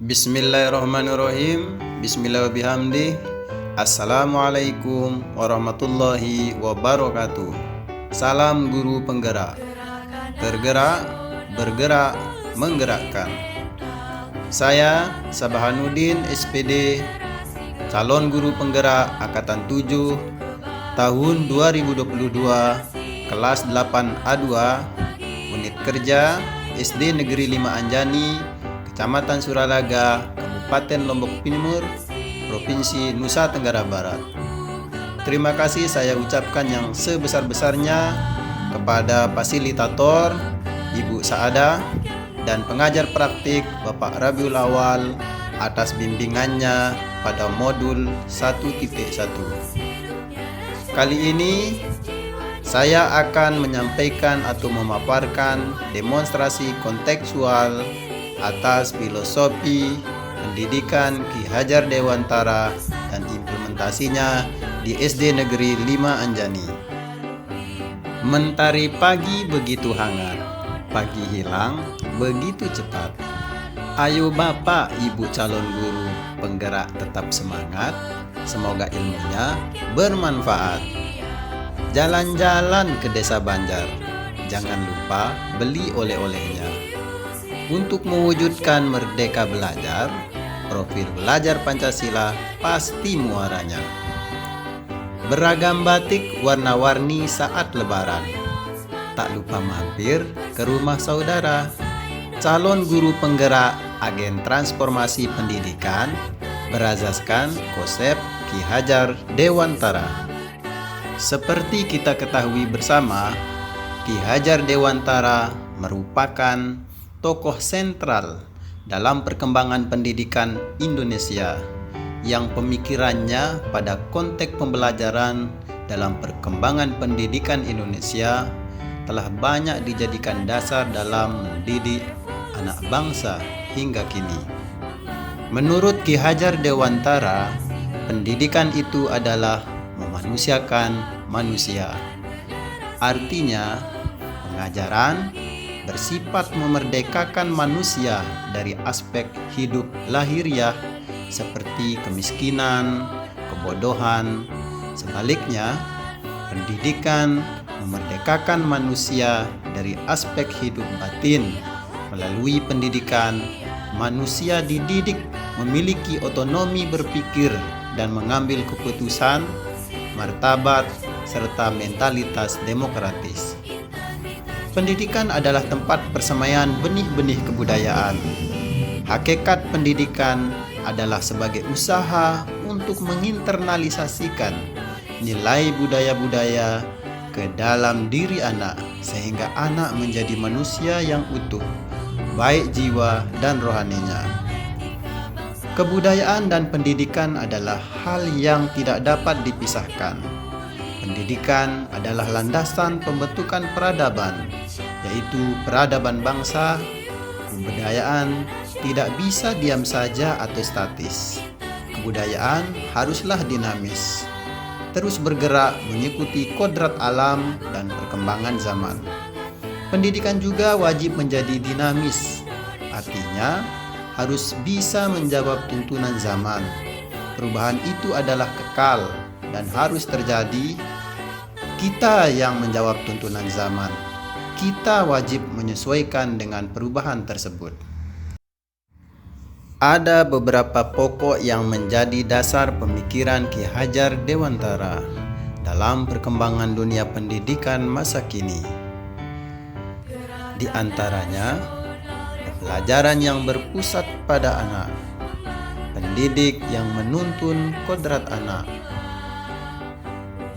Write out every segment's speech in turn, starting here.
Bismillahirrahmanirrahim. Bismillahirrahmanirrahim. Assalamualaikum warahmatullahi wabarakatuh. Salam guru penggerak. Tergerak, bergerak, menggerakkan. Saya Sabahanuddin SPD, calon guru penggerak Angkatan 7 tahun 2022, kelas 8A2, unit kerja SD Negeri 5 Anjani, Kecamatan Suralaga, Kabupaten Lombok Timur, Provinsi Nusa Tenggara Barat. Terima kasih saya ucapkan yang sebesar-besarnya kepada fasilitator Ibu Saada dan pengajar praktik Bapak Rabiul Awal atas bimbingannya pada modul 1.1. Kali ini saya akan menyampaikan atau memaparkan demonstrasi kontekstual atas filosofi pendidikan Ki Hajar Dewantara dan implementasinya di SD Negeri 5 Anjani. Mentari pagi begitu hangat, pagi hilang begitu cepat. Ayo Bapak Ibu calon guru penggerak tetap semangat, semoga ilmunya bermanfaat. Jalan-jalan ke Desa Banjar, jangan lupa beli oleh-olehnya. Untuk mewujudkan merdeka belajar, profil belajar Pancasila pasti muaranya. Beragam batik warna-warni saat lebaran. Tak lupa mampir ke rumah saudara. Calon guru penggerak agen transformasi pendidikan berazaskan konsep Ki Hajar Dewantara. Seperti kita ketahui bersama, Ki Hajar Dewantara merupakan tokoh sentral dalam perkembangan pendidikan Indonesia yang pemikirannya pada konteks pembelajaran dalam perkembangan pendidikan Indonesia telah banyak dijadikan dasar dalam mendidik anak bangsa hingga kini. Menurut Ki Hajar Dewantara, pendidikan itu adalah memanusiakan manusia. Artinya, pengajaran bersifat memerdekakan manusia dari aspek hidup lahiriah seperti kemiskinan, kebodohan. Sebaliknya, pendidikan memerdekakan manusia dari aspek hidup batin. Melalui pendidikan, manusia dididik memiliki otonomi berpikir dan mengambil keputusan, martabat, serta mentalitas demokratis. Pendidikan adalah tempat persemaian benih-benih kebudayaan. Hakikat pendidikan adalah sebagai usaha untuk menginternalisasikan nilai budaya-budaya ke dalam diri anak, sehingga anak menjadi manusia yang utuh, baik jiwa dan rohaninya. Kebudayaan dan pendidikan adalah hal yang tidak dapat dipisahkan. Pendidikan adalah landasan pembentukan peradaban, yaitu peradaban bangsa. Kebudayaan tidak bisa diam saja atau statis. Kebudayaan haruslah dinamis, terus bergerak mengikuti kodrat alam dan perkembangan zaman. Pendidikan juga wajib menjadi dinamis, artinya harus bisa menjawab tuntunan zaman. Perubahan itu adalah kekal dan harus terjadi. Kita yang menjawab tuntunan zaman. Kita wajib menyesuaikan dengan perubahan tersebut. Ada beberapa pokok yang menjadi dasar pemikiran Ki Hajar Dewantara dalam perkembangan dunia pendidikan masa kini. Di antaranya, pembelajaran yang berpusat pada anak, pendidik yang menuntun kodrat anak,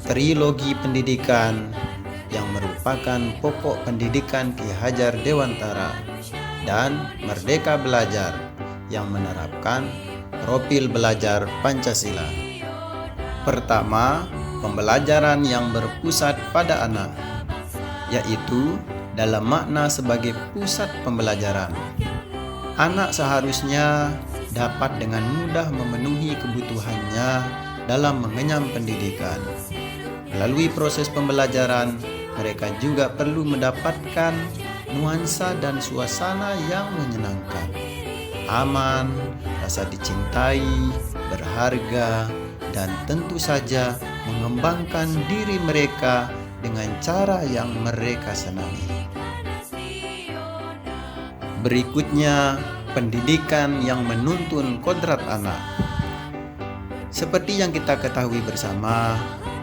trilogi pendidikan yang merupakan pokok pendidikan Ki Hajar Dewantara, dan Merdeka Belajar yang menerapkan profil belajar Pancasila. Pertama, pembelajaran yang berpusat pada anak, yaitu dalam makna sebagai pusat pembelajaran. Anak seharusnya dapat dengan mudah memenuhi kebutuhannya dalam mengenyam pendidikan. Melalui proses pembelajaran, mereka juga perlu mendapatkan nuansa dan suasana yang menyenangkan. aman, rasa dicintai, berharga, dan tentu saja mengembangkan diri mereka dengan cara yang mereka senangi. Berikutnya, pendidikan yang menuntun kodrat anak. Seperti yang kita ketahui bersama,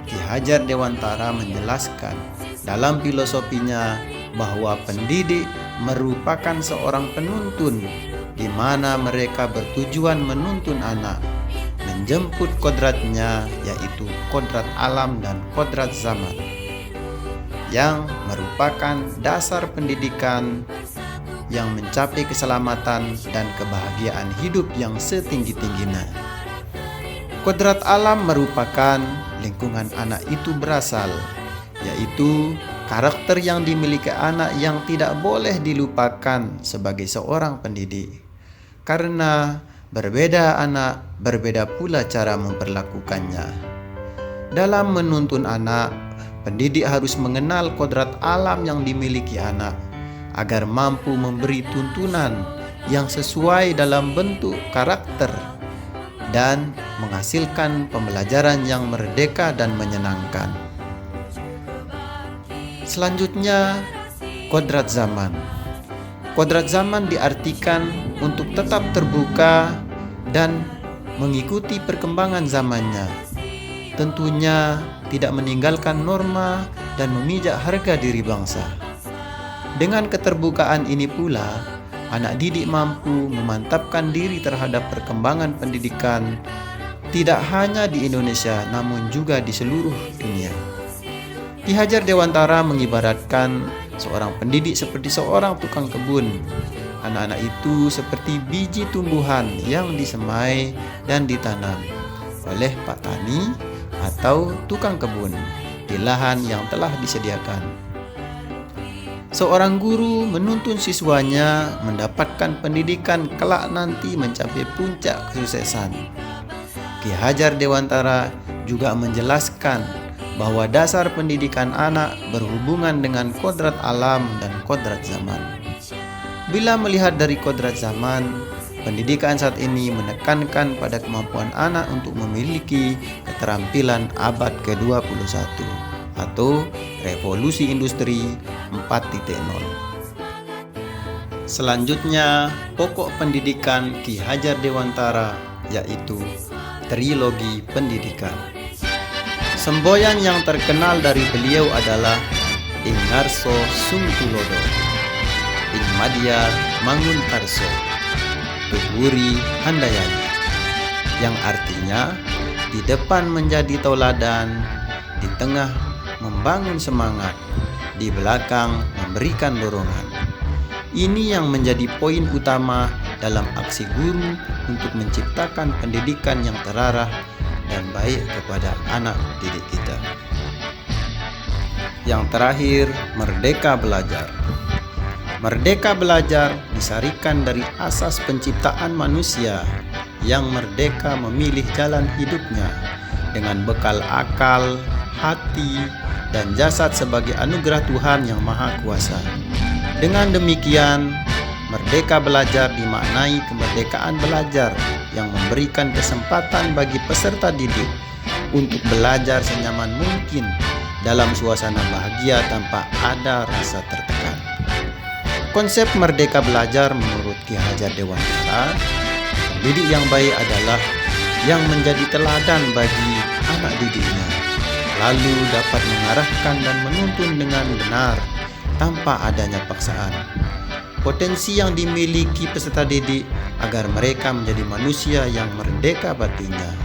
Ki Hajar Dewantara menjelaskan dalam filosofinya bahwa pendidik merupakan seorang penuntun di mana mereka bertujuan menuntun anak, menjemput kodratnya, yaitu kodrat alam dan kodrat zaman, yang merupakan dasar pendidikan yang mencapai keselamatan dan kebahagiaan hidup yang setinggi-tingginya. Kodrat alam merupakan lingkungan anak itu berasal, yaitu karakter yang dimiliki anak yang tidak boleh dilupakan sebagai seorang pendidik. Karena berbeda anak, berbeda pula cara memperlakukannya. Dalam menuntun anak, pendidik harus mengenal kodrat alam yang dimiliki anak, agar mampu memberi tuntunan yang sesuai dalam bentuk karakter dan menghasilkan pembelajaran yang merdeka dan menyenangkan. Selanjutnya, kodrat zaman. Kodrat zaman diartikan untuk tetap terbuka dan mengikuti perkembangan zamannya. Tentunya tidak meninggalkan norma dan memijak harga diri bangsa. Dengan keterbukaan ini pula, anak didik mampu memantapkan diri terhadap perkembangan pendidikan tidak hanya di Indonesia namun juga di seluruh dunia. Ki Hajar Dewantara mengibaratkan seorang pendidik seperti seorang tukang kebun. Anak-anak itu seperti biji tumbuhan yang disemai dan ditanam oleh Pak Tani atau tukang kebun di lahan yang telah disediakan. Seorang guru menuntun siswanya mendapatkan pendidikan kelak nanti mencapai puncak kesuksesan. Ki Hajar Dewantara juga menjelaskan bahwa dasar pendidikan anak berhubungan dengan kodrat alam dan kodrat zaman. Bila melihat dari kodrat zaman, pendidikan saat ini menekankan pada kemampuan anak untuk memiliki keterampilan abad ke-21 atau revolusi industri 4.0. Selanjutnya, pokok pendidikan Ki Hajar Dewantara yaitu trilogi pendidikan. Semboyan yang terkenal dari beliau adalah Ing Ngarso Sungtulodo, Ing Madya Manguntarso, Tuguri Handayani, yang artinya di depan menjadi tauladan, di tengah membangun semangat, di belakang memberikan dorongan. Ini yang menjadi poin utama dalam aksi guru untuk menciptakan pendidikan yang terarah dan baik kepada anak didik kita. Yang terakhir, merdeka belajar. Merdeka belajar disarikan dari asas penciptaan manusia yang merdeka memilih jalan hidupnya dengan bekal akal, hati, dan jasad sebagai anugerah Tuhan yang Maha Kuasa. Dengan demikian, merdeka belajar dimaknai kemerdekaan belajar yang memberikan kesempatan bagi peserta didik untuk belajar senyaman mungkin dalam suasana bahagia tanpa ada rasa tertekan. Konsep merdeka belajar menurut Ki Hajar Dewantara, pendidik yang baik adalah yang menjadi teladan bagi anak didiknya, lalu dapat mengarahkan dan menuntun dengan benar tanpa adanya paksaan. Potensi yang dimiliki peserta didik agar mereka menjadi manusia yang merdeka batinnya,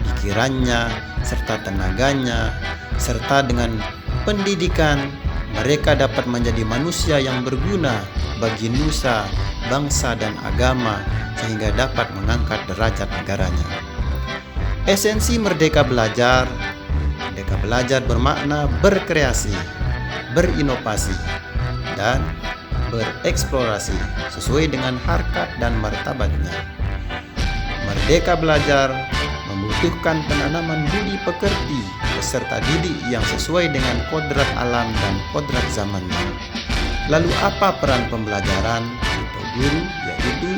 pikirannya, serta tenaganya, serta dengan pendidikan mereka dapat menjadi manusia yang berguna bagi nusa, bangsa, dan agama sehingga dapat mengangkat derajat negaranya. Esensi merdeka belajar bermakna berkreasi, berinovasi, dan bereksplorasi sesuai dengan harkat dan martabatnya. Merdeka belajar membutuhkan penanaman budi pekerti peserta didik yang sesuai dengan kodrat alam dan kodrat zamannya. Lalu apa peran pembelajaran atau guru? Yaitu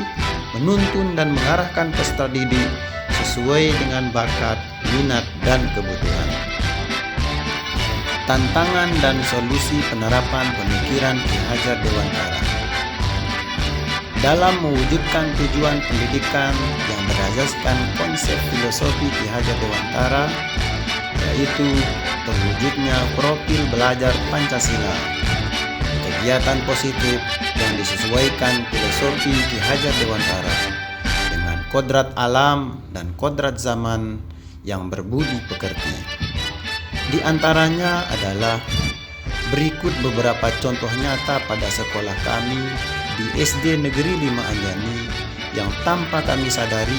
menuntun dan mengarahkan peserta didik sesuai dengan bakat, minat, dan kebutuhan. Tantangan dan solusi penerapan pemikiran Ki Hajar Dewantara dalam mewujudkan tujuan pendidikan yang berasaskan konsep filosofi Ki Hajar Dewantara, yaitu terwujudnya profil belajar Pancasila, kegiatan positif yang disesuaikan filosofi Ki Hajar Dewantara dengan kodrat alam dan kodrat zaman yang berbudi pekerti. Di antaranya adalah berikut beberapa contoh nyata pada sekolah kami di SD Negeri 5 Anjani yang tanpa kami sadari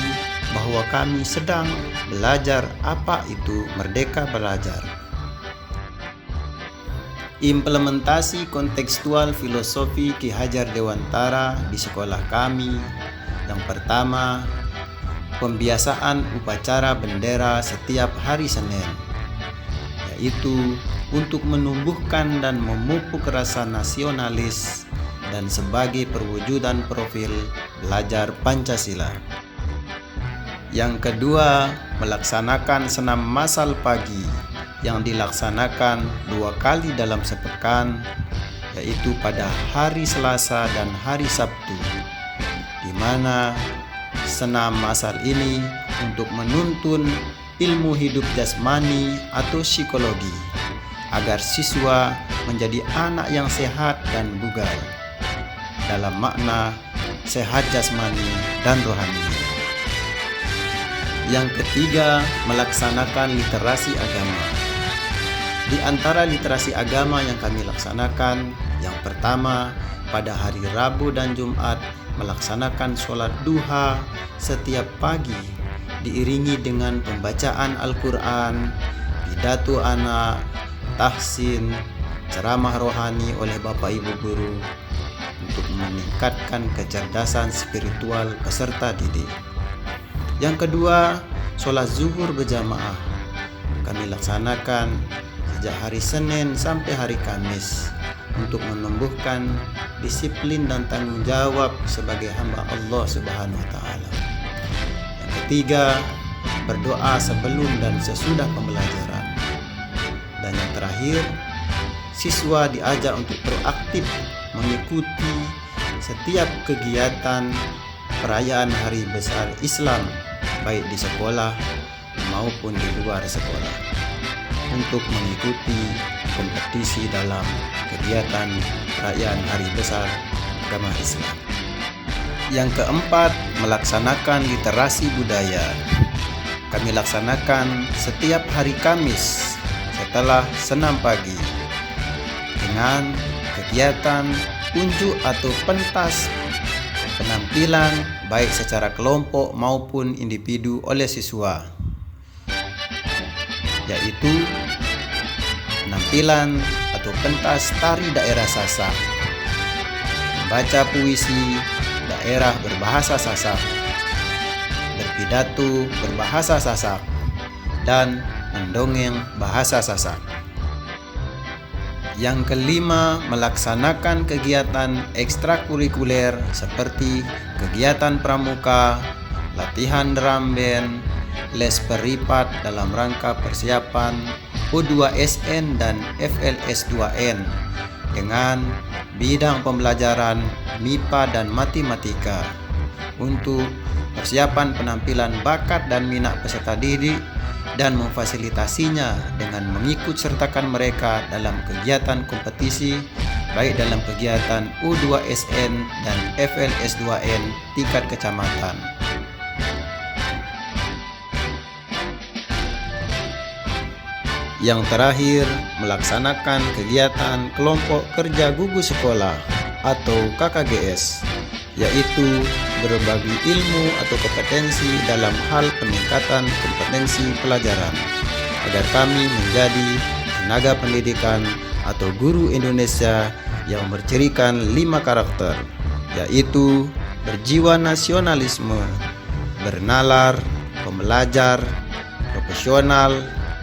bahwa kami sedang belajar apa itu merdeka belajar. Implementasi kontekstual filosofi Ki Hajar Dewantara di sekolah kami. Yang pertama, pembiasaan upacara bendera setiap hari Senin, yaitu untuk menumbuhkan dan memupuk rasa nasionalis dan sebagai perwujudan profil belajar Pancasila. Yang kedua, melaksanakan senam massal pagi yang dilaksanakan 2 kali dalam sepekan, yaitu pada hari Selasa dan hari Sabtu, di mana senam massal ini untuk menuntun ilmu hidup jasmani atau psikologi agar siswa menjadi anak yang sehat dan bugar, dalam makna sehat jasmani dan rohani. Yang ketiga, melaksanakan literasi agama. Di antara literasi agama yang kami laksanakan, yang pertama, pada hari Rabu dan Jumat melaksanakan sholat duha setiap pagi, diiringi dengan pembacaan Al-Quran, pidato anak, tahsin, ceramah rohani oleh Bapak Ibu Guru untuk meningkatkan kecerdasan spiritual peserta didik. Yang kedua, sholat zuhur berjamaah kami laksanakan sejak hari Senin sampai hari Kamis untuk menumbuhkan disiplin dan tanggung jawab sebagai hamba Allah Subhanahu wa Ta'ala. Yang ketiga, berdoa sebelum dan sesudah pembelajaran. Dan yang terakhir, siswa diajak untuk proaktif mengikuti setiap kegiatan perayaan Hari Besar Islam, baik di sekolah maupun di luar sekolah, untuk mengikuti kompetisi dalam kegiatan perayaan Hari Besar Agama Islam. Yang keempat, melaksanakan literasi budaya. Kami laksanakan setiap hari Kamis setelah senam pagi dengan kegiatan unjuk atau pentas penampilan baik secara kelompok maupun individu oleh siswa, yaitu penampilan atau pentas tari daerah Sasak, membaca puisi daerah berbahasa Sasak, berpidato berbahasa Sasak, dan mendongeng bahasa Sasak. Yang kelima, melaksanakan kegiatan ekstrakurikuler seperti kegiatan pramuka, latihan drum band, les peripat dalam rangka persiapan U2SN dan FLS2N dengan bidang pembelajaran MIPA dan matematika untuk persiapan penampilan bakat dan minat peserta didik dan memfasilitasinya dengan mengikut sertakan mereka dalam kegiatan kompetisi baik dalam kegiatan U2SN dan FLS2N tingkat kecamatan. Yang terakhir, melaksanakan kegiatan kelompok kerja gugus sekolah atau KKGS, yaitu berbagi ilmu atau kompetensi dalam hal peningkatan kompetensi pelajaran agar kami menjadi tenaga pendidikan atau guru Indonesia yang bercirikan 5 karakter, yaitu berjiwa nasionalisme, bernalar, pembelajar, profesional,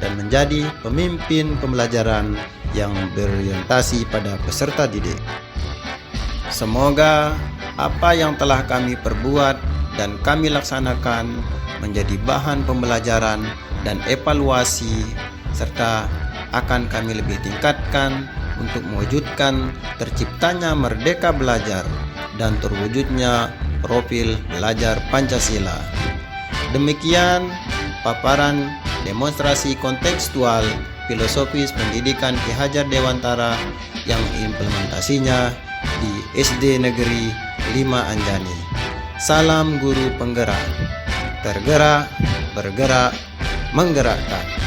dan menjadi pemimpin pembelajaran yang berorientasi pada peserta didik. Semoga apa yang telah kami perbuat dan kami laksanakan menjadi bahan pembelajaran dan evaluasi, serta akan kami lebih tingkatkan untuk mewujudkan terciptanya Merdeka Belajar dan terwujudnya profil belajar Pancasila. Demikian paparan demonstrasi kontekstual filosofis pendidikan Ki Hajar Dewantara yang implementasinya di SD Negeri 5 Anjani. Salam guru penggerak, tergerak, bergerak, menggerakkan.